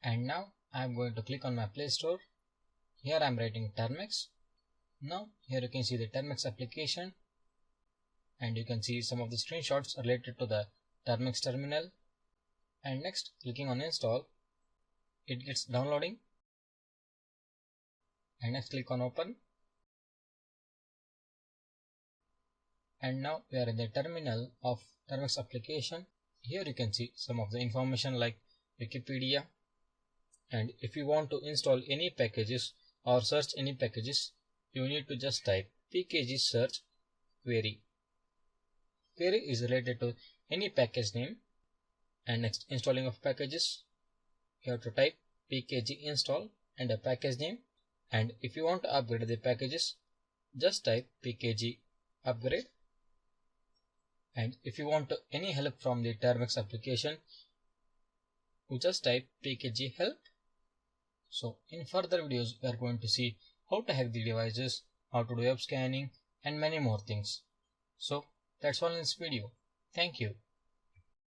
And now I am going to click on my Play Store. Here I am writing Termux. Now here you can see the Termux application, and you can see some of the screenshots related to the Termux terminal. And next, clicking on install, it gets downloading. And next click on open. And now we are in the terminal of Termux application. Here you can see some of the information like Wikipedia. And if you want to install any packages or search any packages, you need to just type pkg search query. Query is related to any package name. And next, installing of packages, you have to type pkg install and a package name. And if you want to upgrade the packages, just type pkg upgrade. And if you want any help from the Termux application, you just type pkg help. So in further videos, we are going to see how to hack the devices, how to do web scanning, and many more things. So that's all in this video. Thank you.